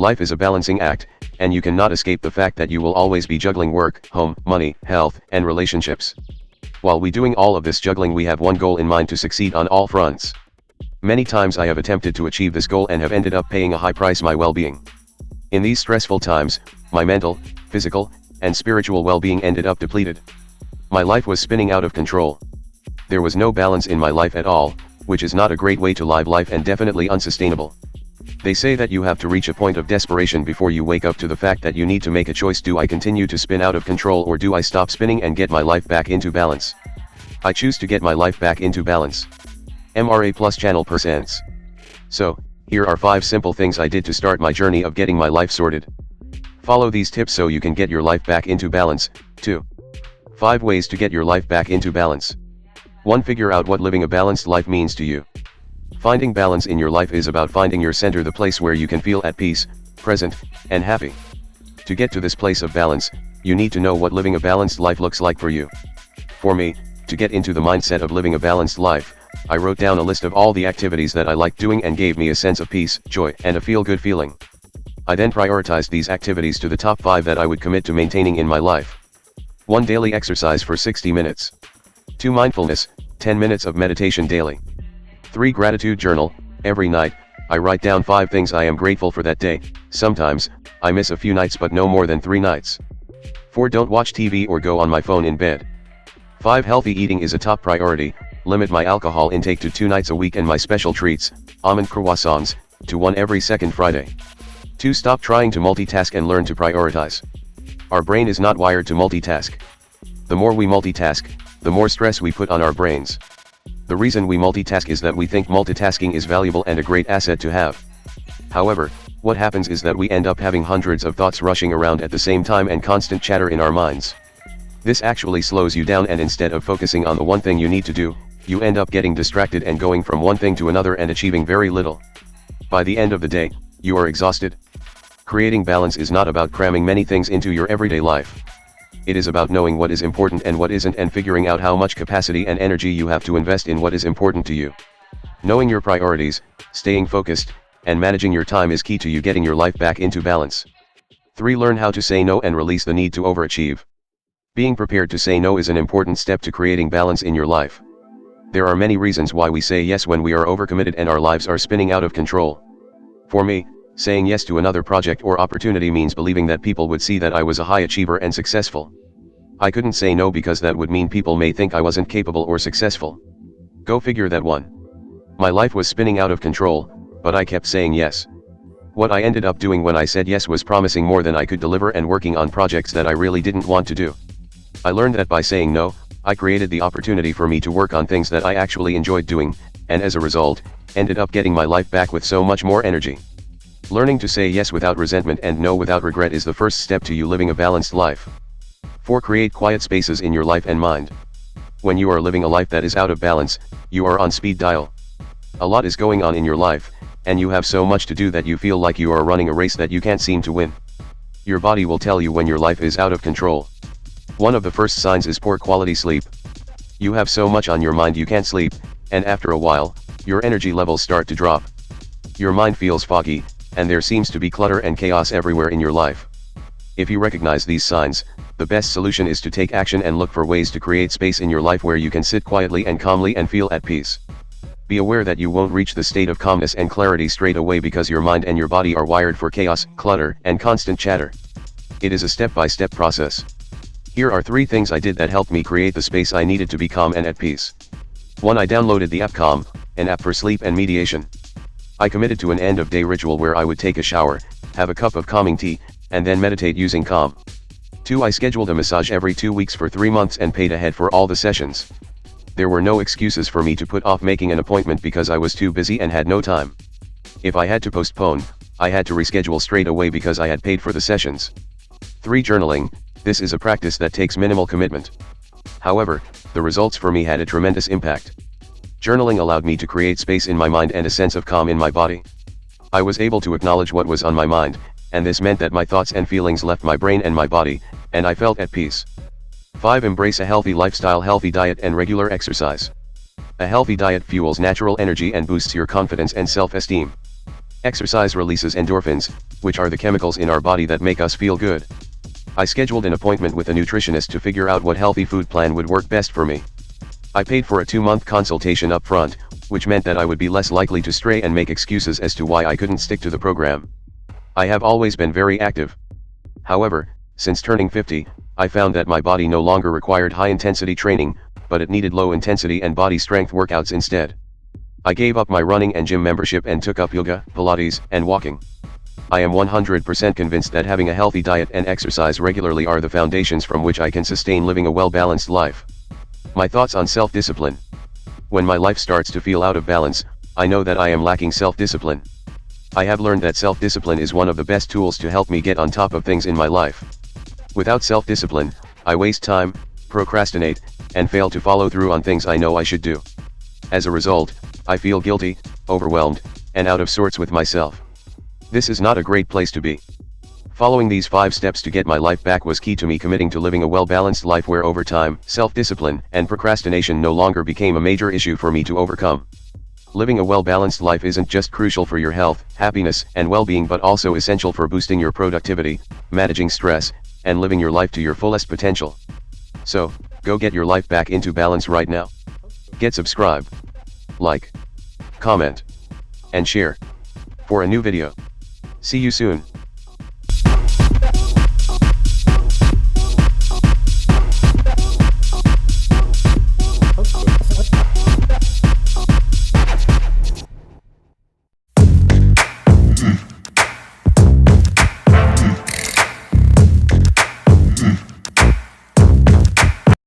Life is a balancing act, and you cannot escape the fact that you will always be juggling work, home, money, health, and relationships. While we doing all of this juggling, we have one goal in mind: to succeed on all fronts. Many times I have attempted to achieve this goal and have ended up paying a high price: my well-being. In these stressful times, my mental, physical, and spiritual well-being ended up depleted. My life was spinning out of control. There was no balance in my life at all, which is not a great way to live life and definitely unsustainable. They say that you have to reach a point of desperation before you wake up to the fact that you need to make a choice: do I continue to spin out of control, or do I stop spinning and get my life back into balance? I choose to get my life back into balance. MRAPLUS channel presents. So, here are 5 simple things I did to start my journey of getting my life sorted. Follow these tips so you can get your life back into balance. 2. 5 ways to get your life back into balance. 1. Figure out what living a balanced life means to you. Finding balance in your life is about finding your center, the place where you can feel at peace, present, and happy. To get to this place of balance, you need to know what living a balanced life looks like for you. For me, to get into the mindset of living a balanced life, I wrote down a list of all the activities that I liked doing and gave me a sense of peace, joy, and a feel-good feeling. I then prioritized these activities to the top 5 that I would commit to maintaining in my life. 1. Daily exercise for 60 minutes. 2. Mindfulness, 10 minutes of meditation daily. 3. Gratitude journal. Every night, I write down 5 things I am grateful for that day. Sometimes, I miss a few nights, but no more than 3 nights. 4. Don't watch TV or go on my phone in bed. 5. Healthy eating is a top priority. Limit my alcohol intake to 2 nights a week and my special treats, almond croissants, to 1 every second Friday. 2. Stop trying to multitask and learn to prioritize. Our brain is not wired to multitask. The more we multitask, the more stress we put on our brains. The reason we multitask is that we think multitasking is valuable and a great asset to have. However, what happens is that we end up having hundreds of thoughts rushing around at the same time and constant chatter in our minds. This actually slows you down, and instead of focusing on the one thing you need to do, you end up getting distracted and going from one thing to another and achieving very little. By the end of the day, you are exhausted. Creating balance is not about cramming many things into your everyday life. It is about knowing what is important and what isn't, and figuring out how much capacity and energy you have to invest in what is important to you. Knowing your priorities, staying focused, and managing your time is key to you getting your life back into balance. 3. Learn how to say no and release the need to overachieve. Being prepared to say no is an important step to creating balance in your life. There are many reasons why we say yes when we are overcommitted and our lives are spinning out of control. For me, saying yes to another project or opportunity means believing that people would see that I was a high achiever and successful. I couldn't say no because that would mean people may think I wasn't capable or successful. Go figure that one. My life was spinning out of control, but I kept saying yes. What I ended up doing when I said yes was promising more than I could deliver and working on projects that I really didn't want to do. I learned that by saying no, I created the opportunity for me to work on things that I actually enjoyed doing, and as a result, ended up getting my life back with so much more energy. Learning to say yes without resentment and no without regret is the first step to you living a balanced life. 4. Create quiet spaces in your life and mind. When you are living a life that is out of balance, you are on speed dial. A lot is going on in your life, and you have so much to do that you feel like you are running a race that you can't seem to win. Your body will tell you when your life is out of control. One of the first signs is poor quality sleep. You have so much on your mind you can't sleep, and after a while, your energy levels start to drop. Your mind feels foggy, and there seems to be clutter and chaos everywhere in your life. If you recognize these signs, the best solution is to take action and look for ways to create space in your life where you can sit quietly and calmly and feel at peace. Be aware that you won't reach the state of calmness and clarity straight away because your mind and your body are wired for chaos, clutter, and constant chatter. It is a step-by-step process. Here are 3 things I did that helped me create the space I needed to be calm and at peace. 1. I downloaded the app Calm, an app for sleep and meditation. I committed to an end-of-day ritual where I would take a shower, have a cup of calming tea, and then meditate using Calm. 2. I scheduled a massage every 2 weeks for 3 months and paid ahead for all the sessions. There were no excuses for me to put off making an appointment because I was too busy and had no time. If I had to postpone, I had to reschedule straight away because I had paid for the sessions. 3. Journaling. This is a practice that takes minimal commitment. However, the results for me had a tremendous impact. Journaling allowed me to create space in my mind and a sense of calm in my body. I was able to acknowledge what was on my mind, and this meant that my thoughts and feelings left my brain and my body, and I felt at peace. 5. Embrace a healthy lifestyle, healthy diet and regular exercise. A healthy diet fuels natural energy and boosts your confidence and self-esteem. Exercise releases endorphins, which are the chemicals in our body that make us feel good. I scheduled an appointment with a nutritionist to figure out what healthy food plan would work best for me. I paid for a 2-month consultation up front, which meant that I would be less likely to stray and make excuses as to why I couldn't stick to the program. I have always been very active. However, since turning 50, I found that my body no longer required high-intensity training, but it needed low-intensity and body strength workouts instead. I gave up my running and gym membership and took up yoga, Pilates, and walking. I am 100% convinced that having a healthy diet and exercise regularly are the foundations from which I can sustain living a well-balanced life. My thoughts on self-discipline. When my life starts to feel out of balance, I know that I am lacking self-discipline. I have learned that self-discipline is one of the best tools to help me get on top of things in my life. Without self-discipline, I waste time, procrastinate, and fail to follow through on things I know I should do. As a result, I feel guilty, overwhelmed, and out of sorts with myself. This is not a great place to be. Following these 5 steps to get my life back was key to me committing to living a well-balanced life where over time, self-discipline and procrastination no longer became a major issue for me to overcome. Living a well-balanced life isn't just crucial for your health, happiness, and well-being but also essential for boosting your productivity, managing stress, and living your life to your fullest potential. So, go get your life back into balance right now. Get subscribed, like, comment, and share for a new video. See you soon.